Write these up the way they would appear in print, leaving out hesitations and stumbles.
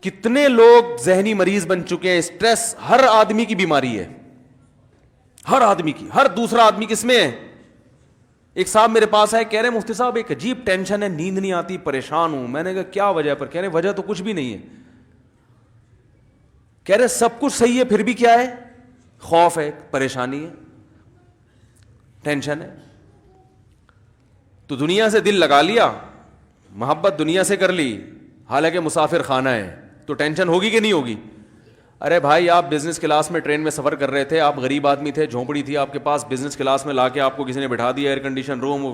کتنے لوگ ذہنی مریض بن چکے ہیں. اسٹریس ہر آدمی کی بیماری ہے, ہر آدمی کی, ہر دوسرا آدمی کس میں ہے. ایک صاحب میرے پاس آئے, کہہ رہے مفتی صاحب ایک عجیب ٹینشن ہے, نیند نہیں آتی, پریشان ہوں. میں نے کہا کیا وجہ پر؟ کہہ رہے وجہ تو کچھ بھی نہیں ہے. کہہ رہے سب کچھ صحیح ہے پھر بھی کیا ہے؟ خوف ہے, پریشانی ہے, ٹینشن ہے. تو دنیا سے دل لگا لیا, محبت دنیا سے کر لی, حالانکہ مسافر خانہ ہے, تو ٹینشن ہوگی کہ نہیں ہوگی؟ ارے بھائی آپ بزنس کلاس میں ٹرین میں سفر کر رہے تھے, آپ غریب آدمی تھے, جھونپڑی تھی آپ کے پاس, بزنس کلاس میں لا کے آپ کو کسی نے بٹھا دیا, ایئر کنڈیشن روم,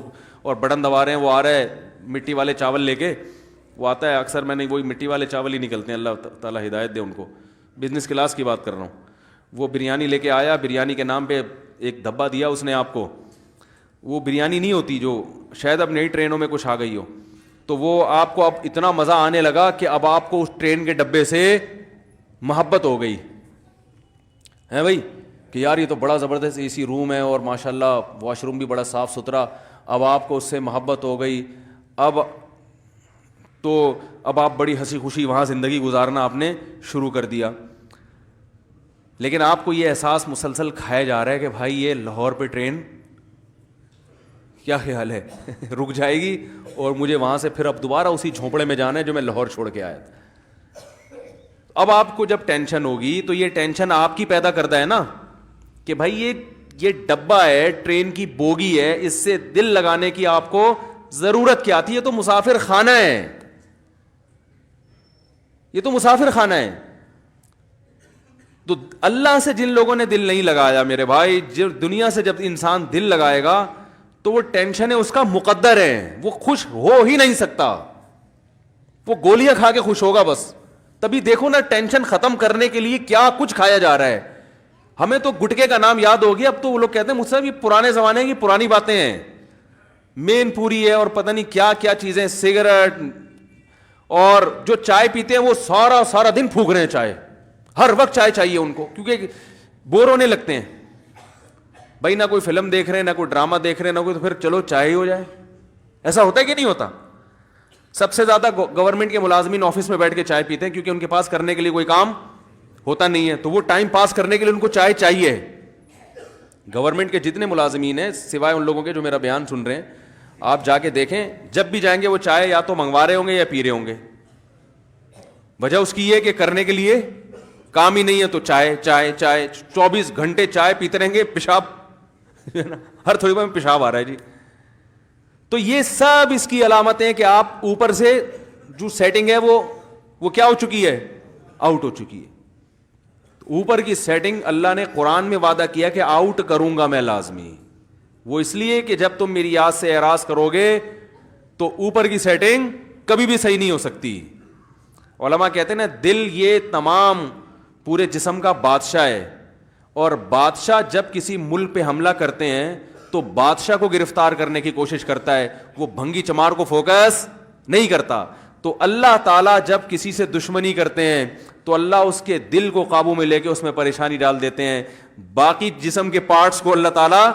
اور بٹن دبا رہے ہیں, وہ آ رہا ہے مٹی والے چاول لے کے, وہ آتا ہے اکثر, میں نے وہی مٹی والے چاول ہی نکلتے ہیں, اللہ تعالیٰ ہدایت دے ان کو, بزنس کلاس کی بات کر رہا ہوں. وہ بریانی لے کے آیا, بریانی کے نام پہ ایک دھبا دیا اس نے آپ کو, وہ بریانی نہیں ہوتی جو شاید اب نئی ٹرینوں میں کچھ آ گئی ہو, تو وہ آپ کو اب اتنا مزہ آنے لگا کہ اب آپ کو اس ٹرین کے ڈبے سے محبت ہو گئی ہے بھائی, کہ یار یہ تو بڑا زبردست اے سی روم ہے اور ماشاءاللہ واش روم بھی بڑا صاف ستھرا. اب آپ کو اس سے محبت ہو گئی, اب آپ بڑی ہنسی خوشی وہاں زندگی گزارنا آپ نے شروع کر دیا. لیکن آپ کو یہ احساس مسلسل کھایا جا رہا ہے کہ بھائی یہ لاہور پہ ٹرین کیا خیال ہے رک جائے گی, اور مجھے وہاں سے پھر اب دوبارہ اسی جھونپڑے میں جانا ہے جو میں لاہور چھوڑ کے آیا تھا. اب آپ کو جب ٹینشن ہوگی تو یہ ٹینشن آپ کی پیدا کرتا ہے نا, کہ بھائی یہ ڈبہ ہے, ٹرین کی بوگی ہے, اس سے دل لگانے کی آپ کو ضرورت کیا تھی؟ یہ تو مسافر خانہ ہے, یہ تو مسافر خانہ ہے. تو اللہ سے جن لوگوں نے دل نہیں لگایا میرے بھائی, جب دنیا سے جب انسان دل لگائے گا تو وہ ٹینشن ہے اس کا مقدر ہے, وہ خوش ہو ہی نہیں سکتا, وہ گولیاں کھا کے خوش ہوگا بس. تبھی دیکھو نا ٹینشن ختم کرنے کے لیے کیا کچھ کھایا جا رہا ہے. ہمیں تو گٹکے کا نام یاد ہو گیا, اب تو وہ لوگ کہتے ہیں مجھ سے یہ پرانے زمانے کی پرانی باتیں ہیں, مین پوری ہے اور پتہ نہیں کیا کیا چیزیں, سگریٹ, اور جو چائے پیتے ہیں وہ سارا دن پھونک رہے ہیں چائے, ہر وقت چائے چاہیے ان کو, کیونکہ بور ہونے لگتے ہیں بھائی, نہ کوئی فلم دیکھ رہے ہیں, نہ کوئی ڈرامہ دیکھ رہے ہیں, نہ کوئی, تو پھر چلو چائے ہی ہو جائے. ایسا ہوتا ہے کہ نہیں ہوتا؟ سب سے زیادہ گورنمنٹ کے ملازمین آفس میں بیٹھ کے چائے پیتے ہیں, کیونکہ ان کے پاس کرنے کے لیے کوئی کام ہوتا نہیں ہے, تو وہ ٹائم پاس کرنے کے لیے ان کو چائے چاہیے. گورنمنٹ کے جتنے ملازمین ہیں سوائے ان لوگوں کے جو میرا بیان سن رہے ہیں, آپ جا کے دیکھیں, جب بھی جائیں گے وہ چائے یا تو منگوا رہے ہوں گے یا پی رہے ہوں گے. وجہ اس کی یہ کہ کرنے کے لیے کام ہی نہیں ہے, تو چائے چائے چائے, 24 گھنٹے چائے پیتے رہیں گے, پیشاب ہر تھوڑی بار میں پیشاب آ رہا ہے جی. تو یہ سب اس کی علامتیں کہ آپ اوپر سے جو سیٹنگ ہے وہ کیا ہو چکی ہے؟ آؤٹ ہو چکی ہے. اوپر کی سیٹنگ اللہ نے قرآن میں وعدہ کیا کہ آؤٹ کروں گا میں لازمی, وہ اس لیے کہ جب تم میری یاد سے اعراض کرو گے تو اوپر کی سیٹنگ کبھی بھی صحیح نہیں ہو سکتی. علماء کہتے ہیں نا, دل یہ تمام پورے جسم کا بادشاہ ہے, اور بادشاہ جب کسی ملک پہ حملہ کرتے ہیں تو بادشاہ کو گرفتار کرنے کی کوشش کرتا ہے, وہ بھنگی چمار کو فوکس نہیں کرتا. تو اللہ تعالیٰ جب کسی سے دشمنی کرتے ہیں تو اللہ اس کے دل کو قابو میں لے کے اس میں پریشانی ڈال دیتے ہیں. باقی جسم کے پارٹس کو اللہ تعالیٰ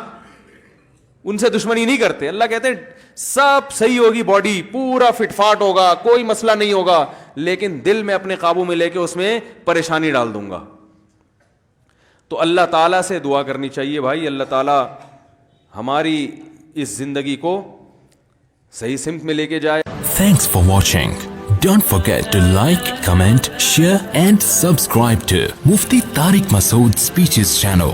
ان سے دشمنی نہیں کرتے. اللہ کہتے ہیں سب صحیح ہوگی, باڈی پورا فٹ فاٹ ہوگا, کوئی مسئلہ نہیں ہوگا, لیکن دل میں اپنے قابو میں لے کے اس میں پریشانی ڈال دوں گا. تو اللہ تعالیٰ سے دعا کرنی چاہیے بھائی, اللہ تعالیٰ ہماری اس زندگی کو صحیح سمت میں لے کے جائے. Thanks for watching. Don't forget to like, comment, share and subscribe to Mufti Tariq Masood Speeches channel.